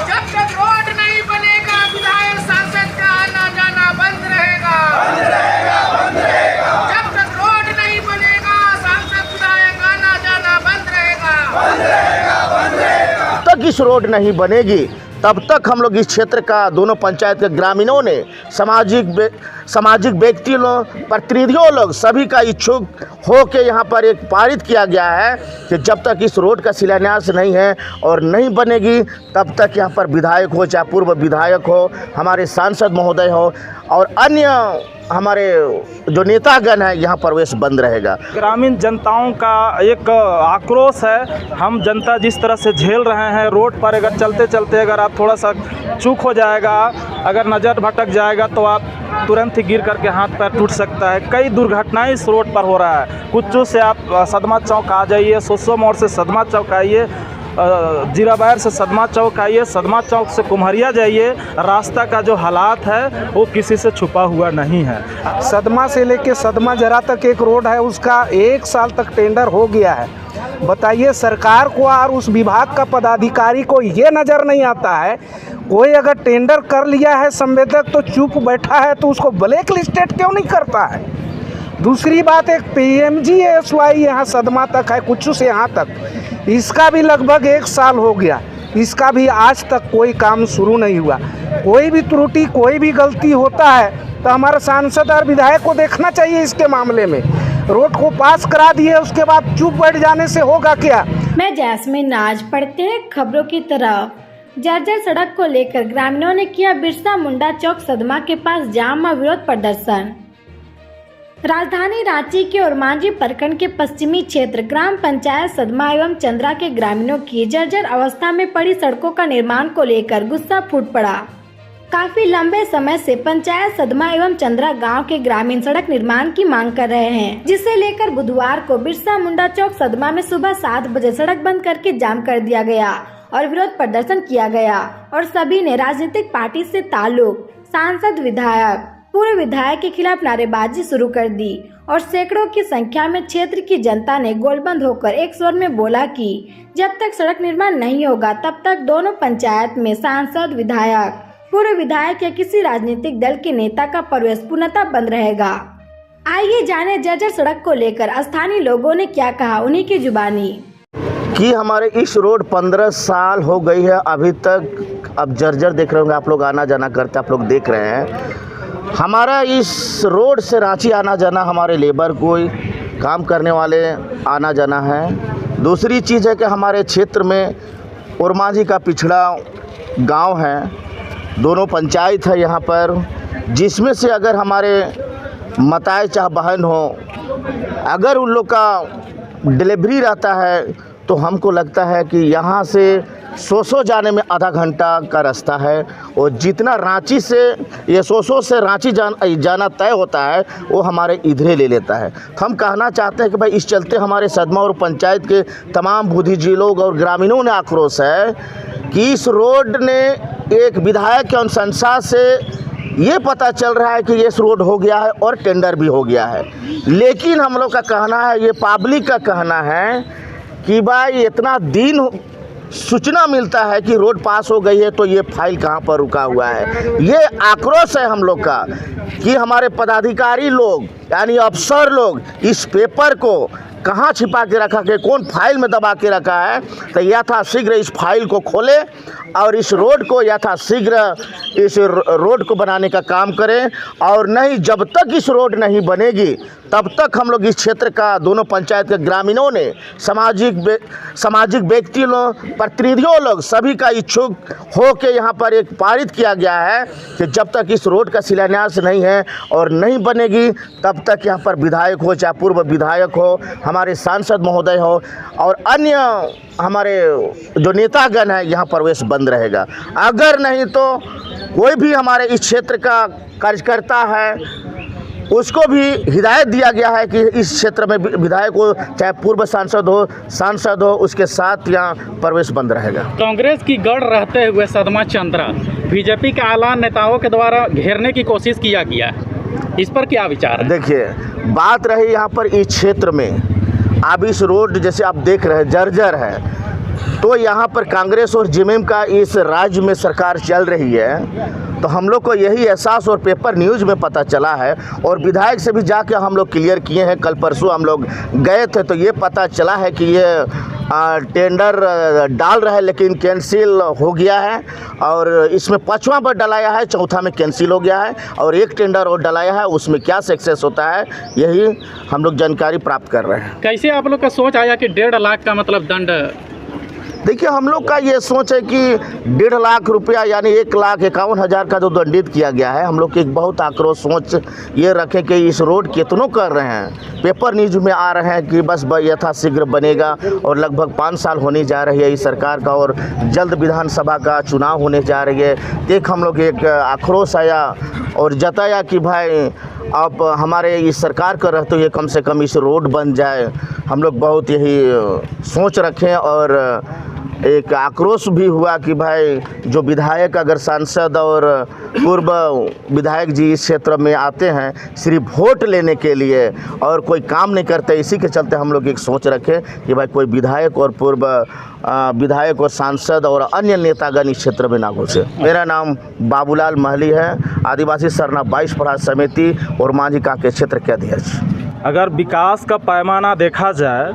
जब तक रोड नहीं बनेगा विधायक सांसद का आना जाना बंद रहेगा। जब तक रोड नहीं बनेगा सांसद विधायक आना जाना बंद रहेगा। तक इस रोड नहीं बनेगी तब तक हम लोग इस क्षेत्र का दोनों पंचायत के ग्रामीणों ने सामाजिक व्यक्ति लोग, प्रतिनिधियों लोग सभी का इच्छुक हो के यहाँ पर एक पारित किया गया है कि जब तक इस रोड का शिलान्यास नहीं है और नहीं बनेगी तब तक यहाँ पर विधायक हो, चाहे पूर्व विधायक हो, हमारे सांसद महोदय हो और अन्य हमारे जो नेतागण हैं यहाँ प्रवेश बंद रहेगा। ग्रामीण जनताओं का एक आक्रोश है। हम जनता जिस तरह से झेल रहे हैं, रोड पर अगर चलते चलते अगर आप थोड़ा सा चूक हो जाएगा, अगर नज़र भटक जाएगा तो आप तुरंत ही गिर करके हाथ पैर टूट सकता है। कई दुर्घटनाएं इस रोड पर हो रहा है। कुच्चू से आप सदमा चौक आ जाइए, सोसो मोड़ से सदमा चौक आइए, जीराबायर से सदमा चौक आइए, सदमा चौक से कुम्हरिया जाइए। रास्ता का जो हालात है वो किसी से छुपा हुआ नहीं है। सदमा से लेके सदमा जरा तक एक रोड है, उसका 1 साल तक टेंडर हो गया है। बताइए सरकार को और उस विभाग का पदाधिकारी को ये नज़र नहीं आता है, कोई अगर टेंडर कर लिया है संवेदक तो चुप बैठा है तो उसको ब्लैक लिस्टेड क्यों नहीं करता है। दूसरी बात, एक PMGSY यहाँ सदमा तक है, कुछ से यहाँ तक, इसका भी लगभग 1 साल हो गया, इसका भी आज तक कोई काम शुरू नहीं हुआ। कोई भी त्रुटि, कोई भी गलती होता है तो हमारे सांसद और विधायक को देखना चाहिए इसके मामले में। रोड को पास करा दिए, उसके बाद चुप बैठ जाने से होगा क्या। मैं जैस्मिन नाज, पढ़ते हैं खबरों की तरफ। जर्जर सड़क को लेकर ग्रामीणों ने किया बिरसा मुंडा चौक सदमा के पास जाम व विरोध प्रदर्शन। राजधानी रांची के ओरमांझी प्रखंड के पश्चिमी क्षेत्र ग्राम पंचायत सदमा एवं चंद्रा के ग्रामीणों की जर्जर अवस्था में पड़ी सड़कों का निर्माण को लेकर गुस्सा फूट पड़ा। काफी लंबे समय से पंचायत सदमा एवं चंद्रा गांव के ग्रामीण सड़क निर्माण की मांग कर रहे हैं, जिसे लेकर बुधवार को बिरसा मुंडा चौक सदमा में सुबह 7 बजे सड़क बंद करके जाम कर दिया गया और विरोध प्रदर्शन किया गया और सभी ने राजनीतिक पार्टी से ताल्लुक, सांसद, विधायक, पूर्व विधायक के खिलाफ नारेबाजी शुरू कर दी और सैकड़ों की संख्या में क्षेत्र की जनता ने गोलबंद होकर एक स्वर में बोला कि जब तक सड़क निर्माण नहीं होगा तब तक दोनों पंचायत में सांसद, विधायक, पूर्व विधायक या किसी राजनीतिक दल के नेता का प्रवेश पूर्णतः बंद रहेगा। आइए जाने जर्जर सड़क को लेकर स्थानीय लोगों ने क्या कहा, उन्हीं की जुबानी। कि हमारे इस रोड 15 साल हो गई है अभी तक। अब जर्जर देख रहे होंगे आप लोग, आना जाना करते आप लोग देख रहे हैं। हमारा इस रोड से रांची आना जाना, हमारे लेबर कोई काम करने वाले आना जाना है। दूसरी चीज़ है कि हमारे क्षेत्र में ओरमांझी का पिछड़ा गांव है, दोनों पंचायत है यहाँ पर, जिसमें से अगर हमारे मताए चाहे बहन हो, अगर उन लोग का डिलीवरी रहता है तो हमको लगता है कि यहाँ से सोसो जाने में आधा घंटा का रास्ता है और जितना रांची से ये सोसो से रांची जाना तय होता है वो हमारे इधरे ले लेता है। हम कहना चाहते हैं कि भाई इस चलते हमारे सदमा और पंचायत के तमाम बुद्धिजीवी लोग और ग्रामीणों ने आक्रोश है कि इस रोड ने एक विधायक के अनुशंसा से ये पता चल रहा है कि ये रोड हो गया है और टेंडर भी हो गया है, लेकिन हम लोग का कहना है, ये पब्लिक का कहना है कि भाई इतना दिन सूचना मिलता है कि रोड पास हो गई है तो ये फाइल कहाँ पर रुका हुआ है। ये आक्रोश है हम लोग का कि हमारे पदाधिकारी लोग यानी अफसर लोग इस पेपर को कहाँ छिपा के रखा के, कौन फाइल में दबा के रखा है, तो यथाशीघ्र इस फाइल को खोले और इस रोड को यथाशीघ्र इस रोड को बनाने का काम करें। और नहीं, जब तक इस रोड नहीं बनेगी तब तक हम लोग इस क्षेत्र का दोनों पंचायत के ग्रामीणों ने सामाजिक व्यक्ति लोग, प्रतिनिधियों लोग सभी का इच्छुक हो के यहाँ पर एक पारित किया गया है कि जब तक इस रोड का शिलान्यास नहीं है और नहीं बनेगी तब तक यहाँ पर विधायक हो, चाहे पूर्व विधायक हो, हमारे सांसद महोदय हो और अन्य हमारे जो नेतागण हैं यहाँ प्रवेश बंद रहेगा। अगर नहीं तो कोई भी हमारे इस क्षेत्र का कार्यकर्ता है उसको भी हिदायत दिया गया है कि इस क्षेत्र में विधायक हो, चाहे पूर्व सांसद हो, उसके साथ यहाँ प्रवेश बंद रहेगा। कांग्रेस की गढ़ रहते हुए सदमा चंद्रा बीजेपी के आला नेताओं के द्वारा घेरने की कोशिश किया गया है, इस पर क्या विचार है? देखिए, बात रही यहाँ पर इस क्षेत्र में, अब इस रोड जैसे आप देख रहे हैं जर्जर है, तो यहाँ पर कांग्रेस और जेएमएम का इस राज्य में सरकार चल रही है, तो हम लोग को यही एहसास और पेपर न्यूज़ में पता चला है और विधायक से भी जाके हम लोग क्लियर किए हैं। कल परसों हम लोग गए थे तो ये पता चला है कि ये टेंडर डाल रहा है लेकिन कैंसिल हो गया है और इसमें 5वां बार डलाया है, 4था में कैंसिल हो गया है और एक टेंडर और डलाया है, उसमें क्या सक्सेस होता है यही हम लोग जानकारी प्राप्त कर रहे हैं। कैसे आप लोग का सोच आया कि 1.5 लाख का मतलब दंड? देखिए, हम लोग का ये सोच है कि 1.5 लाख रुपया यानी 1,51,000 का जो दंडित किया गया है, हम लोग की एक बहुत आक्रोश सोच ये रखें कि इस रोड कितनों कर रहे हैं। पेपर न्यूज़ में आ रहे हैं कि बस यथाशीघ्र बनेगा और लगभग 5 साल होने जा रही है इस सरकार का और जल्द विधानसभा का चुनाव होने जा रही है। एक हम लोग एक आक्रोश आया और जताया कि भाई आप हमारे इस सरकार का रहते हुए कम से कम इस रोड बन जाए। हम लोग बहुत यही सोच रखें और एक आक्रोश भी हुआ कि भाई जो विधायक अगर सांसद और पूर्व विधायक जी इस क्षेत्र में आते हैं सिर्फ वोट लेने के लिए और कोई काम नहीं करते, इसी के चलते हम लोग एक सोच रखें कि भाई कोई विधायक और पूर्व विधायक और सांसद और अन्य नेतागण इस क्षेत्र में ना घुसे। मेरा नाम बाबूलाल महली है, आदिवासी सरना 22 प्रहार समिति और मांझी काके क्षेत्र के अध्यक्ष। अगर विकास का पैमाना देखा जाए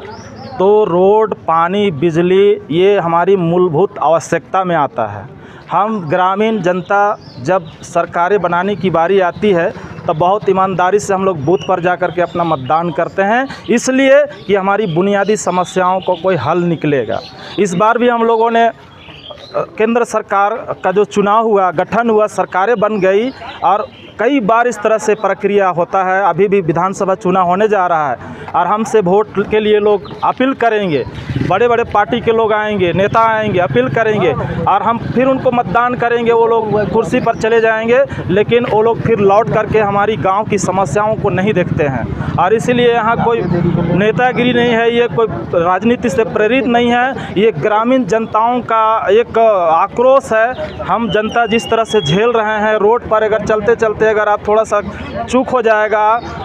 तो रोड, पानी, बिजली ये हमारी मूलभूत आवश्यकता में आता है। हम ग्रामीण जनता जब सरकारें बनाने की बारी आती है तो बहुत ईमानदारी से हम लोग बूथ पर जा कर के अपना मतदान करते हैं, इसलिए कि हमारी बुनियादी समस्याओं को कोई हल निकलेगा। इस बार भी हम लोगों ने केंद्र सरकार का जो चुनाव हुआ, गठन हुआ, सरकारें बन गई और कई बार इस तरह से प्रक्रिया होता है। अभी भी विधानसभा चुनाव होने जा रहा है और हमसे वोट के लिए लोग अपील करेंगे, बड़े बड़े पार्टी के लोग आएंगे, नेता आएंगे, अपील करेंगे और हम फिर उनको मतदान करेंगे। वो लोग कुर्सी पर चले जाएंगे लेकिन वो लोग फिर लौट करके हमारी गांव की समस्याओं को नहीं देखते हैं और इसीलिए यहाँ कोई नेतागिरी नहीं है, ये कोई राजनीति से प्रेरित नहीं है, ये ग्रामीण जनताओं का एक आक्रोश है। हम जनता जिस तरह से झेल रहे हैं, रोड पर अगर चलते चलते अगर आप थोड़ा सा चूक हो जाएगा,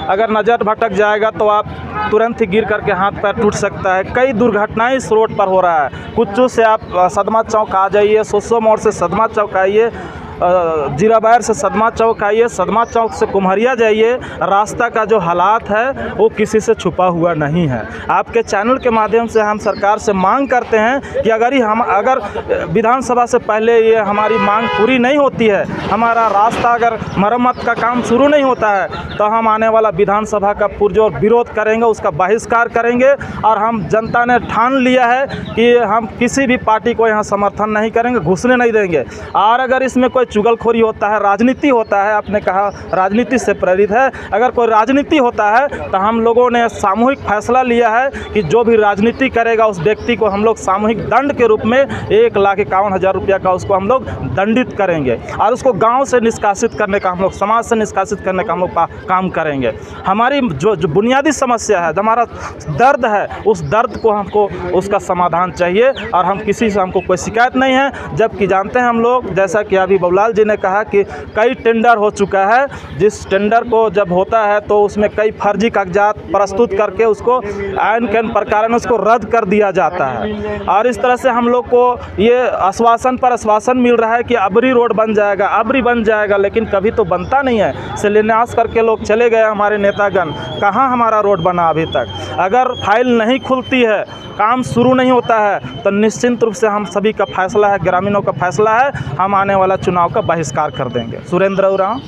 अगर नज़र भटक जाएगा तो आप तुरंत ही गिर करके हाथ पैर टूट सकता है। कई दुर्घटनाएं इस रोड पर हो रहा है। कुच्चू से आप सदमा चौक आ जाइए, सोसो मोड़ से सदमा चौक आइए, जीराबायर से सदमा चौक आइए, सदमा चौक से कुम्हरिया जाइए, रास्ता का जो हालात है वो किसी से छुपा हुआ नहीं है। आपके चैनल के माध्यम से हम सरकार से मांग करते हैं कि अगर विधानसभा से पहले ये हमारी मांग पूरी नहीं होती है, हमारा रास्ता अगर मरम्मत का काम शुरू नहीं होता है तो हम आने वाला विधानसभा का पुरजोर विरोध करेंगे, उसका बहिष्कार करेंगे और हम जनता ने ठान लिया है कि हम किसी भी पार्टी को यहाँ समर्थन नहीं करेंगे, घुसने नहीं देंगे। और अगर इसमें कोई चुगलखोरी होता है, राजनीति होता है, आपने कहा राजनीति से प्रेरित है, अगर कोई राजनीति होता है तो हम लोगों ने सामूहिक फैसला लिया है कि जो भी राजनीति करेगा उस व्यक्ति को हम लोग सामूहिक दंड के रूप में 1,51,000 रुपया का उसको हम लोग दंडित करेंगे और उसको गांव से निष्कासित करने का हम लोग, समाज से निष्कासित करने का हम लोग काम करेंगे। हमारी जो बुनियादी समस्या है, हमारा दर्द है, उस दर्द को हमको उसका समाधान चाहिए और हम किसी से हमको कोई शिकायत नहीं है। जबकि जानते हैं हम लोग, जैसा कि अभी बाबूलाल जी ने कहा कि कई टेंडर हो चुका है, जिस टेंडर को जब होता है तो उसमें कई फर्जी कागजात प्रस्तुत करके उसको आयन के प्रकार उसको रद्द कर दिया जाता है और इस तरह से हम लोग को ये आश्वासन पर आश्वासन मिल रहा है कि अबरी रोड बन जाएगा, अबरी बन जाएगा, लेकिन कभी तो बनता नहीं है। शिलान्यास करके लोग चले गए हमारे नेतागण, कहाँ हमारा रोड बना अभी तक। अगर फाइल नहीं खुलती है, काम शुरू नहीं होता है तो निश्चित रूप से हम सभी का फैसला है, ग्रामीणों का फैसला है, हम आने वाला चुनाव का बहिष्कार कर देंगे। सुरेंद्र उरांव,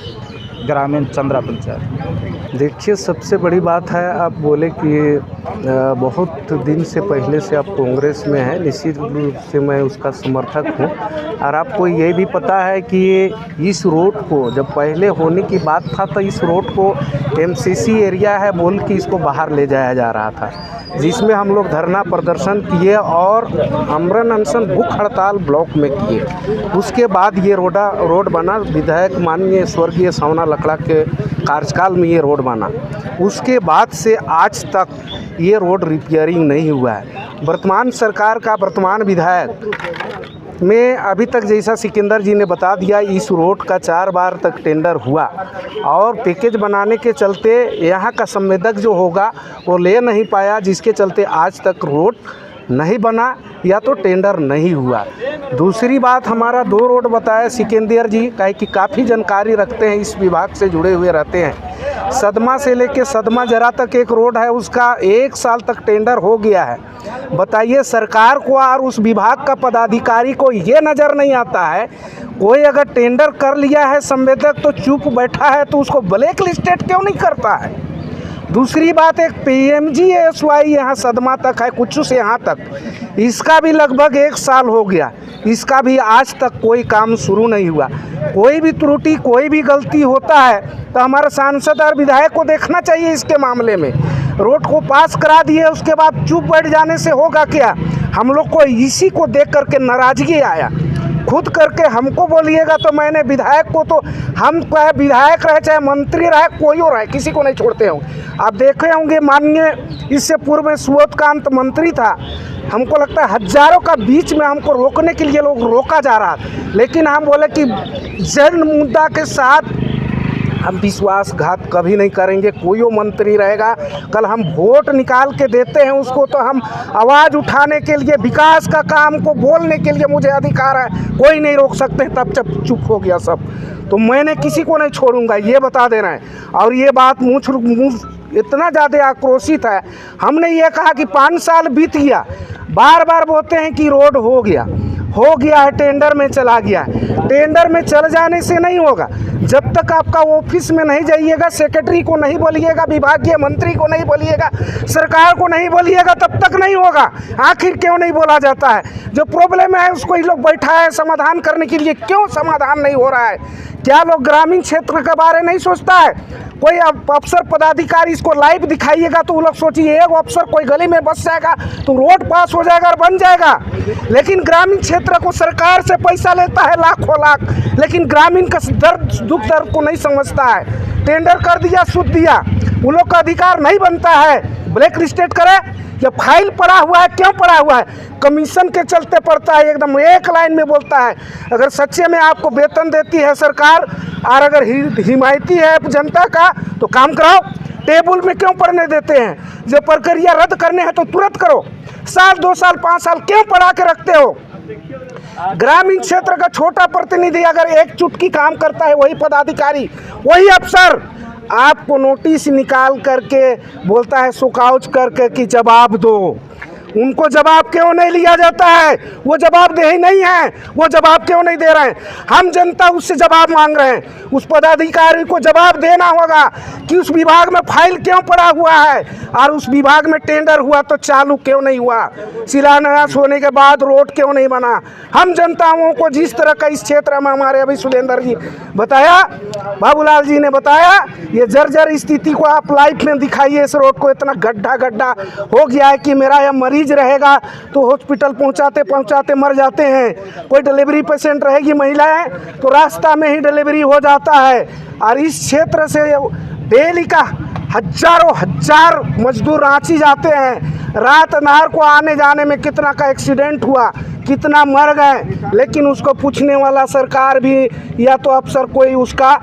ग्रामीण चंद्रा पंचायत। देखिए, सबसे बड़ी बात है, आप बोले कि बहुत दिन से पहले से आप कांग्रेस में हैं, निश्चित रूप से मैं उसका समर्थक हूं और आपको ये भी पता है कि इस रोड को जब पहले होने की बात था तो इस रोड को एमसीसी एरिया है बोल के इसको बाहर ले जाया जा रहा था, जिसमें हम लोग धरना प्रदर्शन किए और आमरण अनशन भूख हड़ताल ब्लॉक में किए। उसके बाद ये रोड बना, विधायक माननीय स्वर्गीय सावना लकड़ा के कार्यकाल में ये रोड बना। उसके बाद से आज तक ये रोड रिपेयरिंग नहीं हुआ है। वर्तमान सरकार का वर्तमान विधायक में अभी तक, जैसा सिकंदर जी ने बता दिया, इस रोड का 4 बार तक टेंडर हुआ और पैकेज बनाने के चलते यहाँ का संवेदक जो होगा वो ले नहीं पाया, जिसके चलते आज तक रोड नहीं बना या तो टेंडर नहीं हुआ। दूसरी बात, हमारा 2 रोड बताया सिकंदर जी, काहे कि काफ़ी जानकारी रखते हैं, इस विभाग से जुड़े हुए रहते हैं। सदमा से लेके सदमा जरा तक एक रोड है, उसका 1 साल तक टेंडर हो गया है। बताइए सरकार को और उस विभाग का पदाधिकारी को ये नज़र नहीं आता है, कोई अगर टेंडर कर लिया है संवेदक तो चुप बैठा है, तो उसको ब्लैक लिस्टेड क्यों नहीं करता है। दूसरी बात, एक PMGSY यहाँ सदमा तक है, कुछ से यहाँ तक, इसका भी लगभग 1 साल हो गया, इसका भी आज तक कोई काम शुरू नहीं हुआ। कोई भी त्रुटि, कोई भी गलती होता है तो हमारे सांसद और विधायक को देखना चाहिए इसके मामले में। रोड को पास करा दिए, उसके बाद चुप बैठ जाने से होगा क्या। हम लोग को इसी को देख करके नाराज़गी आया। खुद करके हमको बोलिएगा तो मैंने विधायक को, तो हम चाहे विधायक रहे चाहे मंत्री रहे, कोई और रहे, किसी को नहीं छोड़ते होंगे। आप देखे होंगे माननीय इससे पूर्व में सुबोधकांत मंत्री था, हमको लगता है हजारों का बीच में हमको रोकने के लिए लोग रोका जा रहा, लेकिन हम बोले कि जन मुद्दा के साथ हम विश्वासघात कभी नहीं करेंगे। कोई वो मंत्री रहेगा, कल हम वोट निकाल के देते हैं उसको, तो हम आवाज़ उठाने के लिए, विकास का काम को बोलने के लिए मुझे अधिकार है, कोई नहीं रोक सकते। तब जब चुप हो गया सब, तो मैंने किसी को नहीं छोड़ूंगा, ये बता देना है। और ये बात मुँह इतना ज़्यादा आक्रोशित है, हमने ये कहा कि 5 साल बीत गया, बार बार बोलते हैं कि रोड हो गया है, टेंडर में चला गया है। टेंडर में चल जाने से नहीं होगा, जब तक आपका ऑफिस में नहीं जाइएगा, सेक्रेटरी को नहीं बोलिएगा, विभागीय मंत्री को नहीं बोलिएगा, सरकार को नहीं बोलिएगा, तब तक नहीं होगा। आखिर क्यों नहीं बोला जाता है? जो प्रॉब्लम है उसको ये लोग बैठा है समाधान करने के लिए, क्यों समाधान नहीं हो रहा है? क्या लोग ग्रामीण क्षेत्र के बारे नहीं सोचता है? कोई अफसर पदाधिकारी इसको लाइव दिखाइएगा तो वो लोग सोचिए एक अफसर कोई गली में बस जाएगा तो रोड पास हो जाएगा और बन जाएगा। लेकिन ग्रामीण क्षेत्र को सरकार से पैसा लेता है लाखों लाख, लेकिन ग्रामीण का दुख दर्द को नहीं समझता है। टेंडर कर दिया, सूद दिया, उन लोग का अधिकार नहीं बनता है ब्लैक लिस्टेड करे। या फाइल पड़ा हुआ है, क्यों पड़ा हुआ है? कमीशन के चलते पड़ता है, एकदम एक लाइन में बोलता है। अगर सच्चे में आपको वेतन देती है सरकार और अगर हिमायती है जनता का, तो काम कराओ। टेबल में क्यों पढ़ने देते हैं? जो प्रक्रिया रद्द करने हैं तो तुरंत करो। 1 2 साल 5 साल क्यों पढ़ा के रखते हो? ग्रामीण क्षेत्र का छोटा प्रतिनिधि अगर एक चुटकी काम करता है, वही पदाधिकारी, वही अफसर आपको नोटिस निकाल करके बोलता है सुकाउच करके कि जवाब दो। उनको जवाब क्यों नहीं लिया जाता है? वो जवाबदेही नहीं है, वो जवाब क्यों नहीं दे रहे हैं? हम जनता उससे जवाब मांग रहे हैं। उस पदाधिकारी को जवाब देना होगा कि उस विभाग में फाइल क्यों पड़ा हुआ है और उस विभाग में टेंडर हुआ तो चालू क्यों नहीं हुआ? शिलान्यास होने के बाद रोड क्यों नहीं बना? हम जनताओं को जिस तरह का इस क्षेत्र में हमारे अभी सुलेंदर जी बताया, बाबूलाल जी ने बताया, ये जर्जर स्थिति को आप लाइफ में दिखाइए। इस रोड को इतना गड्ढा हो गया है कि मेरा यह मरीज रहेगा तो हॉस्पिटल पहुंचाते मर जाते हैं। कोई डिलीवरी पेशेंट रहेगी महिलाएं तो रास्ता में ही डिलीवरी हो जाता है। और इस क्षेत्र से डेली का हजार मजदूर रांची जाते हैं। रात नहर को आने जाने में कितना का एक्सीडेंट हुआ, कितना मर गए, लेकिन उसको पूछने वाला सरकार भी या तो अफसर कोई उसका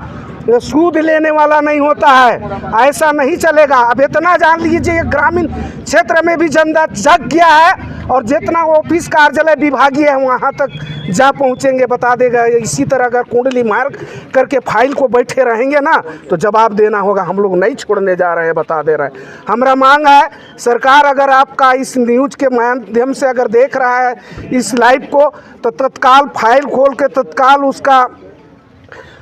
सूद लेने वाला नहीं होता है। ऐसा नहीं चलेगा। अब इतना जान लीजिए ग्रामीण क्षेत्र में भी जनता जग गया है और जितना ऑफिस कार्यालय विभागीय है वहाँ तक जा पहुँचेंगे, बता देगा। इसी तरह अगर कुंडली मार करके फाइल को बैठे रहेंगे ना तो जवाब देना होगा। हम लोग नहीं छोड़ने जा रहे हैं, बता दे रहे हैं। हमारा मांग है सरकार अगर आपका इस न्यूज़ के माध्यम से अगर देख रहा है इस लाइव को, तो तत्काल फाइल खोल के तत्काल उसका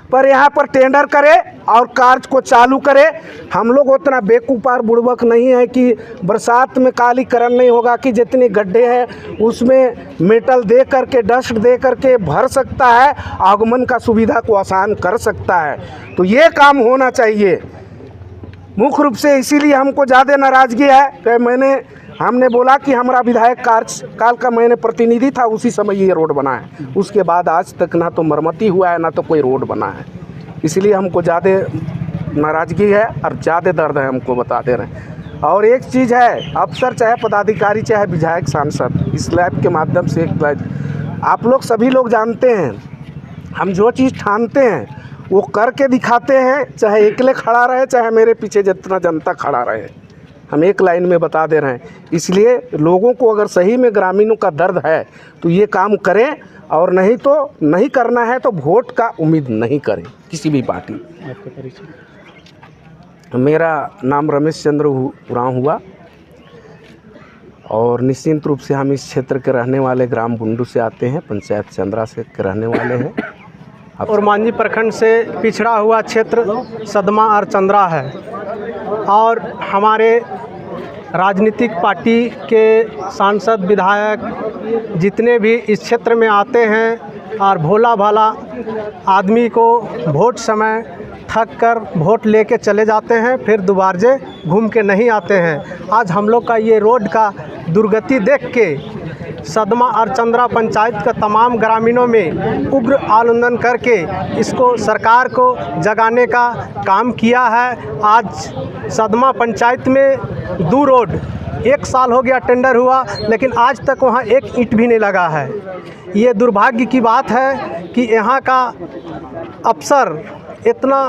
पर यहाँ पर टेंडर करे और कार्य को चालू करे। हम लोग उतना बेकूफ़ बुड़बक नहीं है कि बरसात में कालीकरण नहीं होगा कि जितने गड्ढे हैं उसमें मेटल दे करके, डस्ट दे करके भर सकता है, आगमन का सुविधा को आसान कर सकता है। तो ये काम होना चाहिए मुख्य रूप से। इसीलिए हमको ज़्यादा नाराज़गी है कि हमने बोला कि हमारा विधायक कार्यकाल का मैंने प्रतिनिधि था, उसी समय ये रोड बना है। उसके बाद आज तक ना तो मरम्मती हुआ है ना तो कोई रोड बना है। इसलिए हमको ज़्यादा नाराज़गी है और ज़्यादा दर्द है, हमको बता दे रहे हैं। और एक चीज़ है, अफसर चाहे पदाधिकारी चाहे विधायक सांसद, इस लैब के माध्यम से एक आप लोग सभी लोग जानते हैं, हम जो चीज़ ठानते हैं वो करके दिखाते हैं, चाहे अकेले खड़ा रहे चाहे मेरे पीछे जितना जनता खड़ा रहे। हम एक लाइन में बता दे रहे हैं। इसलिए लोगों को अगर सही में ग्रामीणों का दर्द है तो ये काम करें, और नहीं तो नहीं करना है तो वोट का उम्मीद नहीं करें किसी भी पार्टी। आपका परिचय? मेरा नाम रमेश चंद्र उरांव हुआ और निश्चिंत रूप से हम इस क्षेत्र के रहने वाले ग्राम बुंडू से आते हैं, पंचायत चंद्रा से के रहने वाले हैं। और मांझी प्रखंड से पिछड़ा हुआ क्षेत्र सदमा और चंद्रा है, और हमारे राजनीतिक पार्टी के सांसद विधायक जितने भी इस क्षेत्र में आते हैं और भोला भाला आदमी को वोट समय थक कर वोट लेके चले जाते हैं, फिर दोबारा घूम के नहीं आते हैं। आज हम लोग का ये रोड का दुर्गति देख के सदमा और चंद्रा पंचायत का तमाम ग्रामीणों में उग्र आंदोलन करके इसको सरकार को जगाने का काम किया है। आज सदमा पंचायत में 2 रोड 1 साल हो गया टेंडर हुआ, लेकिन आज तक वहाँ एक ईंट भी नहीं लगा है। ये दुर्भाग्य की बात है कि यहाँ का अफसर इतना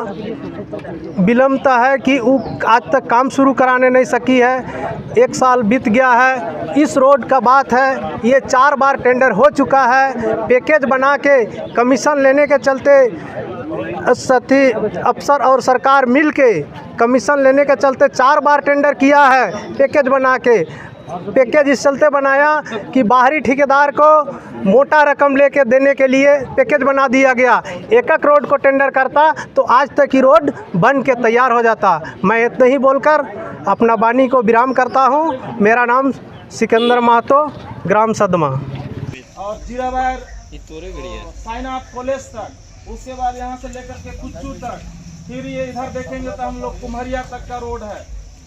विलंबता है कि वो आज तक काम शुरू कराने नहीं सकी है। 1 साल बीत गया है। इस रोड का बात है, ये 4 बार टेंडर हो चुका है। पैकेज बना के कमीशन लेने के चलते साथी अफसर और सरकार मिल के कमीशन लेने के चलते 4 बार टेंडर किया है पैकेज बना के। पैकेज इस चलते बनाया कि बाहरी ठेकेदार को मोटा रकम लेके देने के लिए पैकेज बना दिया गया। एक रोड को टेंडर करता तो आज तक ही रोड बन के तैयार हो जाता। मैं इतना ही बोलकर अपना वाणी को विराम करता हूँ। मेरा नाम सिकंदर महतो, ग्राम सदमा। और जीराबार साइनाथ कॉलेज तक, उसके बाद यहाँ से लेकर के कुच्चू तक, फिर ये इधर देखेंगे तो हम लोग कुम्हरिया तक का रोड है।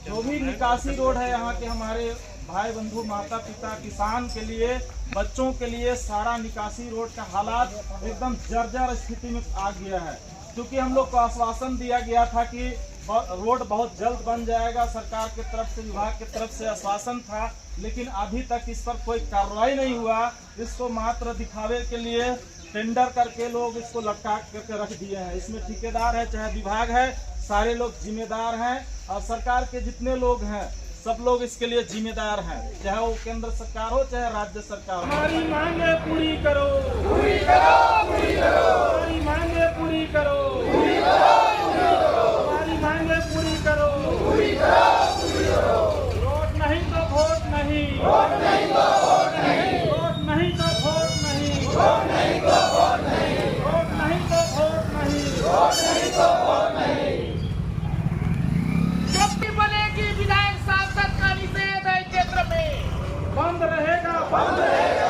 जो भी निकासी रोड है यहाँ के हमारे भाई बंधु माता पिता किसान के लिए, बच्चों के लिए सारा निकासी रोड का हालात एकदम जर्जर स्थिति में आ गया है। क्योंकि हम लोग को आश्वासन दिया गया था कि रोड बहुत जल्द बन जाएगा, सरकार की तरफ से, विभाग की तरफ से आश्वासन था, लेकिन अभी तक इस पर कोई कार्रवाई नहीं हुआ। इसको मात्र दिखावे के लिए टेंडर करके लोग इसको लटका करके रख दिए हैं। इसमें ठेकेदार है चाहे विभाग है, सारे लोग जिम्मेदार हैं, और सरकार के जितने लोग हैं सब लोग इसके लिए जिम्मेदार हैं, चाहे वो केंद्र सरकार हो चाहे राज्य सरकार हो। हमारी मांगे पूरी करो, पूरी करो, पूरी करो। हमारी मांगे पूरी करो, पूरी करो, पूरी करो। हमारी मांगे पूरी करो, पूरी करो, पूरी करो। रोड नहीं तो वोट नहीं, वोट नहीं तो वोट नहीं, वोट नहीं तो वोट नहीं, वोट नहीं तो वोट नहीं, वोट नहीं तो वोट नहीं, वोट नहीं तो वोट नहीं। बनेगी विधायक सांसद का निषेध है क्षेत्र में बंद रहेगा, बंद रहेगा।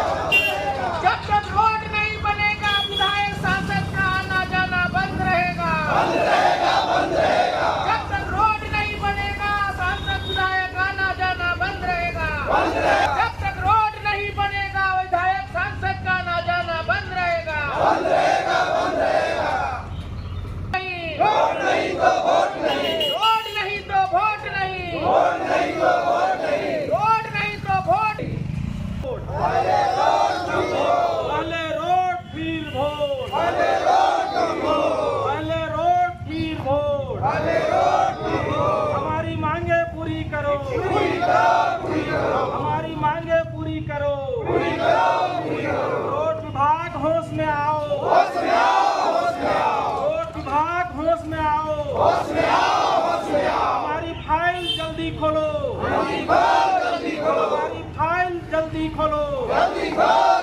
जब तक रोड नहीं बनेगा विधायक सांसद का आना जाना बंद रहेगा, बंद रहेगा, बंद रहेगा। जब तक रोड नहीं बनेगा सांसद विधायक आना जाना बंद रहेगा, बंद रहेगा। जब तक रोड नहीं बनेगा विधायक सांसद का आना जाना बंद रहेगा, बंद रहेगा, बंद रहेगा। रोड नहीं तो वोट नहीं, रोड नहीं तो वोट नहीं, वोट नहीं तो वोट नहीं, रोड नहीं तो वोट। पहले रोड फिर वोट, पहले रोड फिर वोट, पहले रोड फिर वोट, पहले रोड फिर वोट। हमारी मांगे पूरी करो, पूरी करो, पूरी करो। हमारी मांगे पूरी करो, पूरी करो, पूरी करो। रोड विभाग होश में आओ, होश में आओ, होश में आओ। रोड विभाग होश में आओ, होश में आओ, होश में आओ। हमारी फाइल जल्दी खोलो, जल्दी खोलो, जल्दी खोलो। हमारी फाइल जल्दी खोलो, जल्दी खोलो।